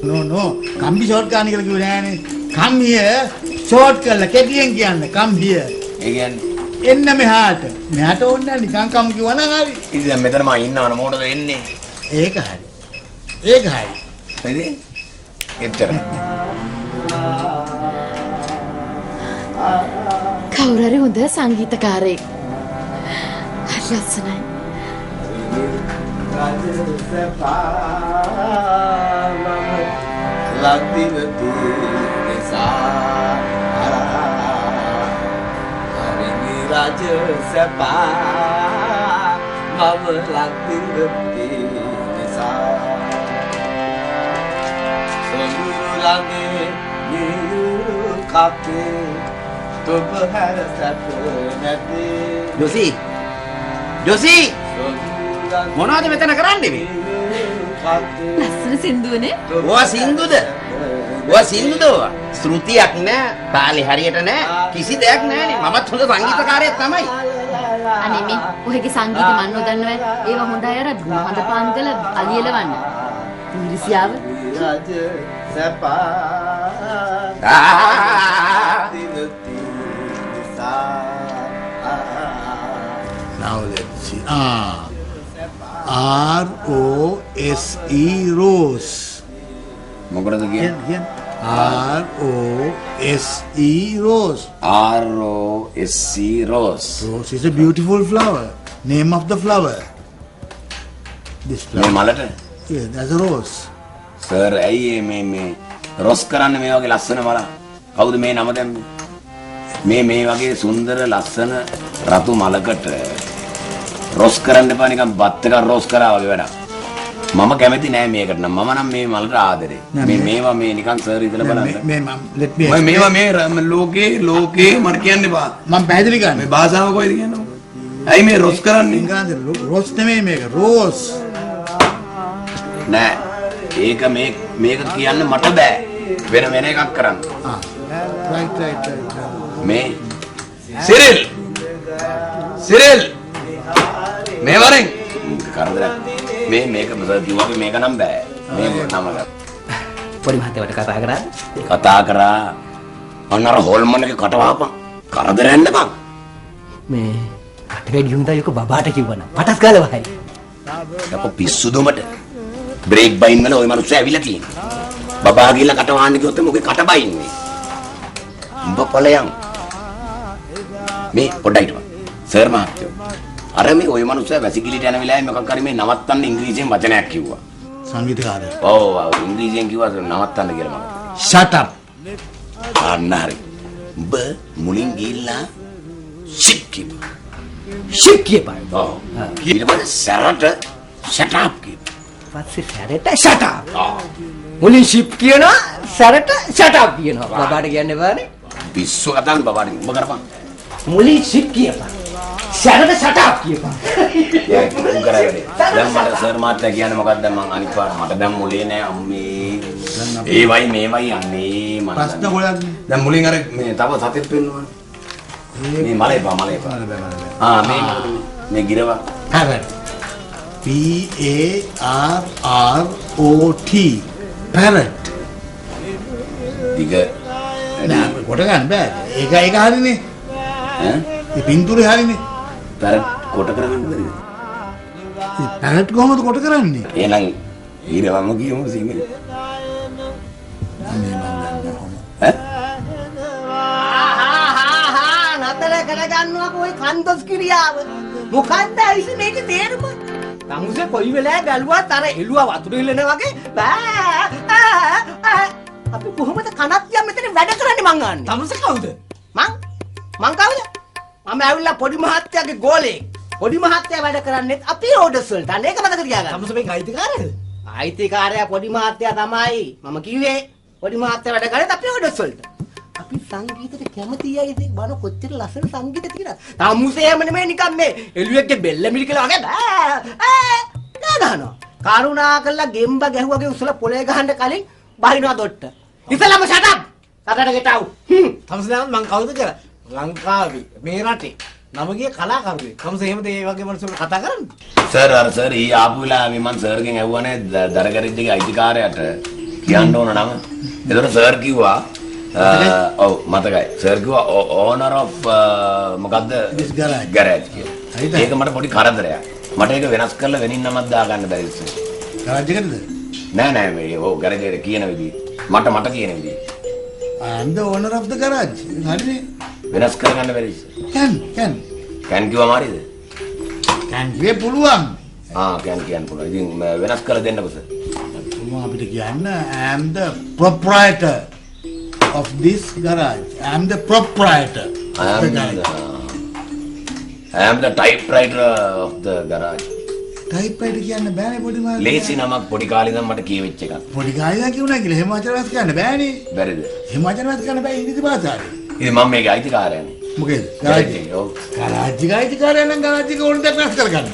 No. කම්බි short ගන්න කියලා කිව්වේ නෑනේ. Come here. ෂෝට් කරලා කෙටියෙන් කියන්න. Come here. ඒ කියන්නේ එන්න මෙහාට. මෙහාට ඕනේ නෑ නිකන් කම් කිව්වනම් හරි. ඉතින් දැන් මෙතන මම ඉන්නවනේ මොකටද එන්නේ? ඒක හරි. ඒක හරි. හරිද? එච්චරයි. කවුරු හරි හොඳ සංගීතකාරයෙක්. හරි ලස්සනයි. ජොසි මොනවද මෙතන කරන්නේ මේ? ලස්සන සින්දුවනේ. ඔය සින්දුද? ශ්‍රුතියක් නෑ, තාලේ හරියට නෑ, කිසි දෙයක් නෑනේ. මමත් හොඳ සංගීතකාරයෙක් තමයි. අනේ මේ ඔයගේ සංගීත මන් නොදන්නවයි. ඒවා හොඳයි අර හොඳ පාන්දල අලියලවන්න. ඉංග්‍රීසියාව. Now let's see. R-O-S-E Rose. මොකටද කියන්නේ? R-O-S-E Rose. R-O-S-E Rose. Rose is a beautiful flower. Name of the flower. This මේ flower. මලට Yeah, that's a rose. Sir ඇයි මේ රොස් කරන්නේ මේ වගේ ලස්සන මල? කවුද මේ නම දැම්මේ? මේ වගේ සුන්දර ලස්සන රතු මලකට රොස් කරන්න එපා නිකන් බත් එකක් රොස් කරා වගේ වැඩක්. මම කැමති නෑ මේකට නම්. මම නම් මේ මලට ආදරේ. මේවා මේ නිකන් සර් ඉතල බලන්න. Let me. මේවා මේ ලෝකේ මට කියන්න එපා. මම පැහැදිලි කරන්නේ. මේ භාෂාව කොයිද කියන්නේ? ඇයි මේ රොස් කරන්නේ? ඉංග්‍රීසි rose නෙමෙයි මේක. Rose. නෑ. ඒක මේක කියන්න මට බෑ. වෙන එකක් කරන්න. Right. මේ සිරිල් මේ වරෙන් කරදරයක් මේක මම කිව්වා මේක නම් බෑ මේ නම පොඩි මහත්තයාට කතා කරා අන්නර හොල්මන්ගේ කට වහපන් කරදරයක් නැපන් මේ කට වැඩි හුඳා යක බබාට කිව්වනම් පටස් ගාලා වහයි. යකෝ පිස්සුද මට බ්‍රේක් බයින් වල ওই මිනිස්සු ඇවිල්ලා තියෙනවා. බබා ගිහලා කට වහන්න කිව්වොත් මොකේ කට බයින්නේ. උඹ ඵලයන් මේ පොඩ්ඩයි හිටපන් සර් මහත්තයෝ අර මේ ওই මිනිස්සයා වැසිකිළිට යන වෙලාවේ මොකක් හරි මේ නවත්තන්න ඉංග්‍රීසියෙන් වචනයක් කිව්වා. සංගීතකාරයා. ඔව් ඉංග්‍රීසියෙන් කිව්වා නවත්තන්න කියලා මම. Shut up. අන්න හරි. උඹ මුලින් ගිහිල්ලා shit කියපන්. ෂිප් කියපන්. ඔව්. ඊට පස්සේ සරට shut up කියපන්. පස්සේ සැරට shut up. මුලින් ෂිප් කියනවා සැරට shut up කියනවා. බබාට කියන්න එපානේ. පිස්සු කතාන් බබාට උඹ කරපන්. මුලින් ෂිප් කියපන්. සැරට shut up කියපන්. උන් කරන්නේ. දැන් මට සර් මාත්‍යා කියන්නේ මොකක්ද මං අනිත් පාර මට දැන් මුලේ නෑ අම්මේ. ඒවයි මේවයි අම්මේ මම. ප්‍රශ්න ගොඩක්. දැන් මුලින් අර මේ තව සතෙක් පෙන්නනවා. මේ මලේපා. මේ ගිරව. Parrot. P-A-R-R-O-T. Parrot. දිග නෑ කොට ගන්න බෑ. ඒක හරිනේ. ඈ? ඒ පින්තූරේ හරිනේ. parrot කොට කරගන්න බැරිද? parrot කොහොමද කොට කරන්නේ? එහෙනම් ගිරවම කියමු සිංහල. ඈ? නතර කරගන්නවා කොයි කන්දස් කිරියාව. මොකන්ද ඇයිස මේක තේරුම? තමුසේ කොයි වෙලාවෙ බැලුවත් අර එළුවා වතුර ඉල්ලන වගේ අපි කොහොමද කනත්තියක් මෙතන වැඩ කරන්නේ මං අහන්නේ. තමුසේ කවුද? මං කවුද? මම ඇවිල්ලා පොඩි මහත්තයාගේ ගෝලේ. පොඩි මහත්තයා වැඩ කරන්නේත් අපි ඕඩර්ස් වලට. අන්න ඒක මතක තියාගන්න. තමුසේ මේක අයිතිකාරයද? අයිතිකාරයා පොඩි මහත්තයා තමයි. මම කිව්වේ පොඩි මහත්තයා වැඩ කරන්නේ අපි ඕඩර්ස් වලට. අපි සංගීතයට කැමතියි අයිද? බන කොච්චර ලස්සන සංගීත තියෙනවද? තමුසේම නෙමෙයි නිකන් මේ එළුවෙක්ගේ බෙල්ල මිරිකලා වගේ දානවා. කරුණා කළා ගෙම්බ ගැහුවගේ උසල පොලේ ගහන්න කලින් බහිනවා දොට්ට. ඉතලම ෂටප්. කකට ගෙටව්. තමුසේ මං කවුද කියලා? ලංකාවේ මේ රටේ නමගිය කලාකරුවෙක්. තමුසේ එහෙමද මේ වගේ මිනිස්සුන්ට කතා කරන්නේ? සර් ඊ ආපු වෙලාවේ මං සර්ගෙන් ඇහුවානේ දරගරිද්දගේ අයිතිකාරයාට කියන්න ඕන නම. ඒතර සර් කිව්වා ඔව් මතකයි. සර් කිව්වා ඕනර් ඔෆ් මොකද්ද? This garage. ගරේජ් කියලා. හරිද? ඒක මට පොඩි කරදරයක්. මට ඒක වෙනස් කරලා වෙනින් නමක් දාගන්න බැරි ඉතින්. ගරාජ් එකටද? නෑ මේ ඔව් ගරේජ් එකට කියන විදිහ. මට කියන විදිහ. I'm the owner of the garage. හරිනේ. වෙනස් කරගන්න බැරි ඉතින්. can කැන් කිව්වා මාරිද? කියේ පුළුවන්. කැන් කියන්න පුළුවන්. ඉතින් වෙනස් කරලා දෙන්නකෝ සර්. මම අපිට කියන්න I am the proprietor of this garage. I am the proprietor of the garage. I am the typewriter of the garage. typewriter කියන්න බෑනේ පොඩි මාත්. ලේසි නමක් පොඩි කාලේ ඉඳන් මට කියවෙච්ච එකක්. පොඩි කාලේ කිව්වනා කියලා එහෙම වචන වත් කරන්න බෑනේ. බැරිද? එහෙම වචන වත් කරන්න බෑ ඉංග්‍රීසි භාෂාවේ. ඉතින් මම මේකේ අයිතිකාරයනේ. මොකේද? ගරේජ් එකේ. ඔව්. garage එක අයිතිකාරයා නම් garage එක ඕන දෙයක් වෙනස් කරගන්න.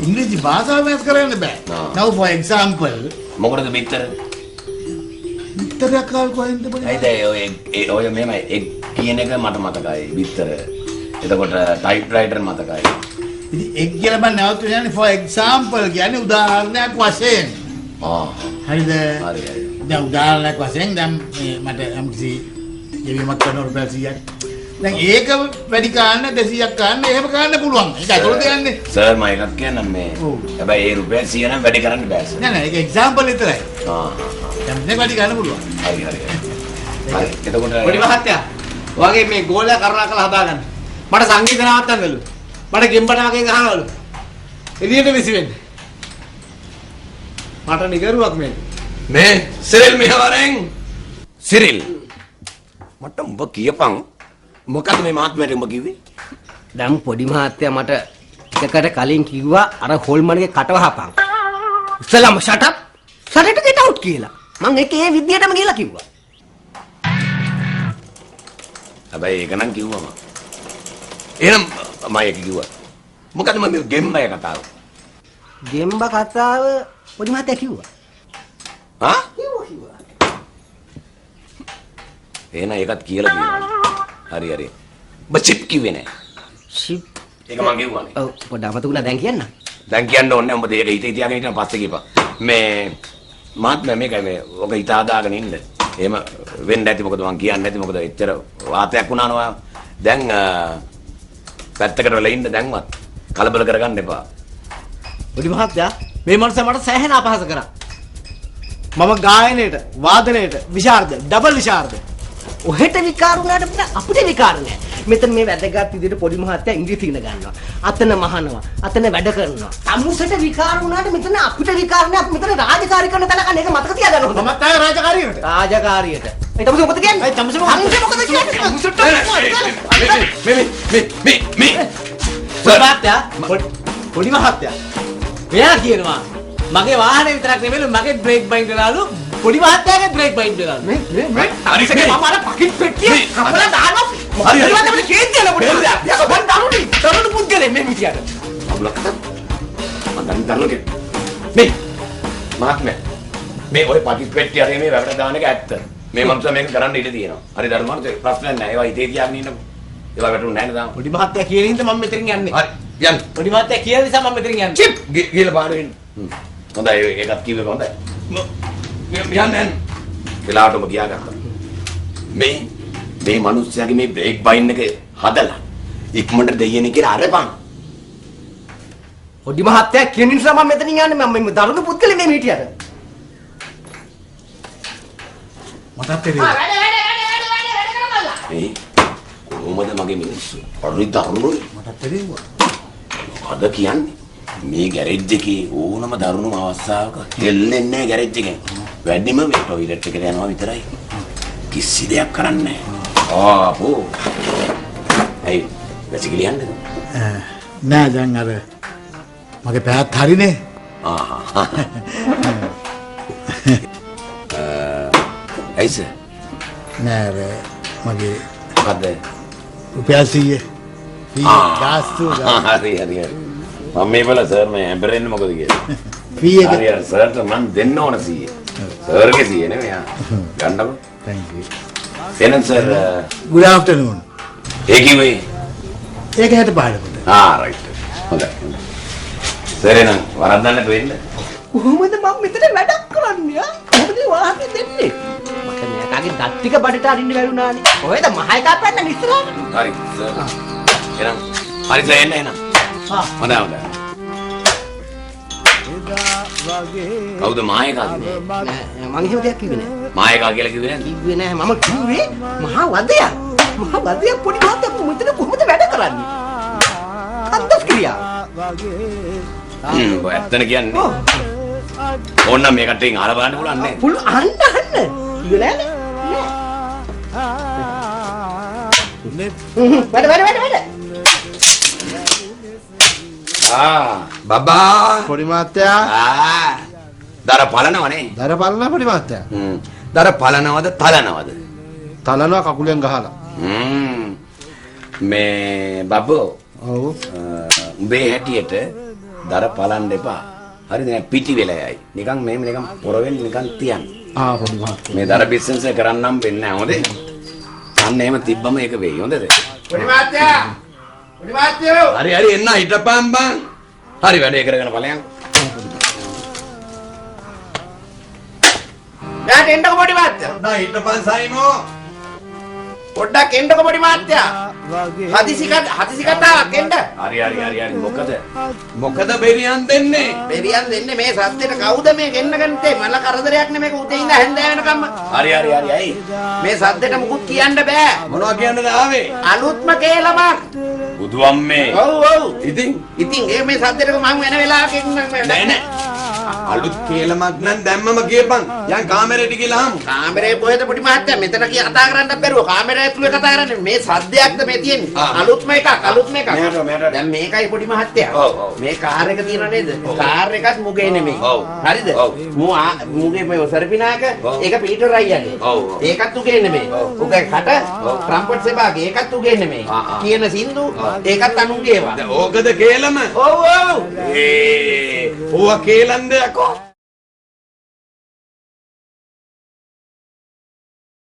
ඉංග්‍රීසි භාෂාව වෙනස් කරන්න බෑ. Now for example මොකටද බිත්තර? විතරක් කාල් කොහෙන්ද පොඩි? ඇයිද ඔය මෙහෙම එක් කියන එක මට මතකයි. බිත්තර. එතකොට typewriter මතකයි. ඉතින් එක් කියලා මම නැවත කියන්නේ for example කියන්නේ උදාහරණයක් වශයෙන්. හරිද? හරි. දැන් උදාහරණයක් වශයෙන් දැන් මට යම්කිසි ගෙවීමක් කරන රුපියල් 100ක්. දැන් ඒක වැඩි කාන්න 200ක් කාන්න එහෙම කාන්න පුළුවන්. ඒක අතොලද යන්නේ. සර් මම එකක් කියන්නම් මේ. හැබැයි ඒ රුපියල් 100 නම් වැඩි කරන්න බෑ සර්. නෑ ඒක එක්සැම්පල් විතරයි. දැන් මේක වැඩි ගන්න පුළුවන්. හරි. හරි. එතකොට පොඩි මහත්තයා වගේ මේ ගෝලයා කරුණාකරලා හදාගන්න. මට සංගීත නවත්තන්නලු. මට ගෙම්බට වගේ ගහනවලු. එළියට විසි වෙන්න. මට නිකරුවක් මේ සිරිල් මෙහෙවරෙන් සිරිල් මට උඹ කියපන් මොකද මේ මහත්මයාට උඹ කිව්වේ? දැන් පොඩි මහත්තයා මට එකකට කලින් කිව්වා අර හොල්මන්ගේ කට වහපන්. ඉස්සලම shut up get out කියලා. මං ඒකේ විදියටම කියලා කිව්වා. හැබැයි ඒක නම් කිව්වම. එහෙනම් මම ඒක කිව්වා. මොකද මම ගෙම්බය කතාව. ගෙම්බ කතාව පොඩි මහත්තයා කිව්වා. කිව්වා. එහෙනම් ඒකත් කියලා තියෙනවා. හරි. ඔබ චිප් කිව්වේ නෑ. ෂිප් ඒක මං කිව්වානේ. ඔව් පොඩ්ඩක් අමතකුණා දැන් කියන්න. දැන් කියන්න ඕනේ නෑ. උඹ ඒක හිතේ තියාගෙන හිටන් පස්සේ කියපන්. මේ මහත්මයා මේකයි මේ ඔක හිත හදාගෙන ඉන්න. එහෙම වෙන්න ඇති මොකද මං කියන්නේ නැති මොකද එච්චර වාතයක් වුණා නෝ. දැන් පැත්තකට වෙලා ඉන්න දැන්වත් කලබල කරගන්න එපා. පොඩි මහත්තයා මේ මනුස්සයා මට සෑහෙන අපහාස කරා. මම ගායනයේට වාදනයේට විශාරද ඩබල් විශාරද ඔහෙට විකාර වුණාට අපිට විකාර නෑ. මෙතන මේ වැදගත් විදිහට පොඩි මහත්තයා ඉංග්‍රීසි ඉගෙන ගන්නවා. අතන මහනවා. අතන වැඩ කරනවා. අමුසට විකාර වුණාට මෙතන අපිට විකාර නෑ. අපි මෙතන රාජකාරී කරන තැනක නේද මතක තියාගන්න ඕනේ. මමත් ආයේ රාජකාරියට. රාජකාරියට. ඒ තමයි මොකද කියන්නේ? ඒ තමයි මොකද කියන්නේ? අමුසට මේ පොඩි මහත්තයා මෙයා කියනවා මගේ වාහනේ විතරක් නෙමෙයි මගේ බ්‍රේක් බයින්ඩ් වෙලාලු පොඩි මහත්තයාගේ බ්‍රේක් බයින්ඩ් වෙලාලු මේ හරි මම අර පකිට් පෙට්ටිය කපලා දානවා හරි. මම කේන්තියල පොඩි මහත්තයා යකෝ දරුණු පුද්ගලෙ මේ විදියට අබලකට මම දන්නෝගේ මේ මහත්මයා මේ ඔය පටිස් පෙට්ටිය හරි මේ වැවට දාන එක ඇත්ත. මේ මනුස්සයා මේක කරන්න ඉඩ තියෙනවා. හරි ධර්මමාන ප්‍රශ්නයක් නැහැ. ඒවා හිතේ තියාගෙන ඉන්නකො. ඒවා වැටුනේ නැහැ නේද? පොඩි මහත්තයා කියන හින්දා මම මෙතනින් යන්නේ හරි යන්න. පොඩි මහත්තයා කියන නිසා මම මෙතනින් යන්නේ චිප් ගිහලා පාඩු වෙන්න. හොඳයි ඒකත් කිව්වේ හොඳයි. යන්න. වෙලාවට ඔබ ගියාගත්තා. මේ මිනිස්සයාගේ මේ බ්‍රේක් බයින් එක හදලා ඉක්මනට දෙයියනේ කියලා අරපන්. පොඩි මහත්තයා කියන නිසා මම මෙතනින් යන්නේ. මම මේ දරුණු පුද්ගලෙ මේ හිටියට. මටත් තේරෙන්නේ. ඒ කොහොමද මගේ මිනිස්සු? පරිදි දරුණුයි. මටත් තේරෙන්නේ. අද කියන්නේ මේ ගෑරේජ් එකේ ඕනම දරුණුම අවස්ථාවක හෙල්ලෙන්නේ නැහැ ගෑරේජ් එකෙන්. වැඩිම මේ টয়ලට් එකට යනවා විතරයි. කිසි දෙයක් කරන්නේ නැහැ. ආපෝ. ඇයි වැසිකිලි යන්නද? නෑ දැන් අර මගේ පැයත් හරිනේ. ඇයිස? නෑ අර මගේ මොකද්ද? රුපියල් 100 ගාස්තු හරි. මම මේ බල සර් මේ හැම්බරෙන්නේ මොකද කියලා. ෆී එක හරි සර්ට මම දෙන්න ඕන 100. සර්ගේ 100 නෙමෙයි ගන්නකො. thank you. එහෙනම් සර් good afternoon. ඒ කිව්වේ ඒක හැට පාඩකට. right. හොඳයි. සර් එහෙනම් වරද්දන්නට වෙන්න. කොහොමද මම මෙතන වැඩක් කරන්නේ? කොහොමද නෙමෙයි වාහනේ දෙන්නේ. මට මෙයාගේ දත් ටික බඩට අරින්න බැරුණානේ. කොහෙද මහ එකා පැන්න ඉස්සරහට? හරි. එනම් හරි දැන් එන්න. හොඳයි හොඳයි. කවුද මායකා කිව්වේ? නෑ මං එහෙම දෙයක් කිව්වේ නෑ. මායකා කියලා කිව්වේ නේද? කිව්වේ නෑ මම කිව්වේ මහා වදයක්. මහා වදයක් පොඩි මහත්තයා මෙතන කොහොමද වැඩ කරන්නේ? අන්දස් ක්‍රියා. ඔය ඇත්තන කියන්නේ. ඕන්න මේ කට්ටියන් අහලා බලන්න පුළුවන් නේ. පුළුවන් අහන්න. කිව්වේ නෑනේ. වැඩ. බබා පොඩි මාත්‍යා. දර පලනවනේ. දර බලන පොඩි මාත්‍යා. දර පලනවද තලනවද? තලනවා කකුලෙන් ගහලා. මේ බබෝ ඔව්. උඹේ හැටියට දර පලන්න එපා. හරිද? නෑ පිටි වෙලා යයි. නිකන් මේම නිකන් පොරවෙන් නිකන් තියන්න. පොඩි මාත්‍යා. මේ දර බිස්නස් එක කරන්නම් වෙන්නේ නැහැ හොඳේ. අන්න එහෙම තිබ්බම ඒක වෙයි හොඳද? පොඩි මාත්‍යා පොඩි මාත්‍යෝ හරි එන්න හිටපන් බං. හරි වැඩේ කරගෙන ඵලයන්. යාට එන්නකො පොඩි මාත්‍යා. නෑ හිටපන් සයිමෝ. පොඩ්ඩක් එන්නකො පොඩි මාත්‍යා. හදිසි කතාවක් එන්න. හරි මොකද බෙරියන් දෙන්නේ? බෙරියන් දෙන්නේ මේ සද්දෙට කවුද මේ ගෙන්නගන්නේ? මල කරදරයක් නේ මේක උදේ ඉඳන් හැන්ද වෙනකම්ම. හරි ඇයි? මේ සද්දෙට මුකුත් කියන්න බෑ. මොනවා කියන්නද ආවේ? අලුත්ම කේලමක්. බුදු අම්මේ. ඔව්. ඉතින් ඒ මේ සද්දෙට මම වෙන වෙලාවක නෑ. අලුත් කේලමක් නම් දැම්මම කියපන්. යන් කාමරේට ගිහලා ආමු. කාමරේ කොහෙද පොඩි මහත්තයා මෙතන කතා කරන්න බැරුව කාමරේ ඇතුලේ කතා කරන්නේ මේ සද්දයක්ද මේ තියෙන්නේ අලුත්ම එකක් මෙහෙට. දැන් මේකයි පොඩි මහත්තයා මේ කාර් එක තියෙන නේද කාර් එකත් මුගේ නෙමෙයි හරිද මුගේ මේ සර්පිනාක ඒක පීටර් අයියාගේ ඒකත් උගේ නෙමෙයි උගේ කට ට්‍රම්පට් සෙබාගේ ඒකත් උගේ නෙමෙයි කියන සින්දු ඒකත් අනුගේ ඒවා ඕකද කේලම? ඔව් ඕවා කේලන්ද යකෝ?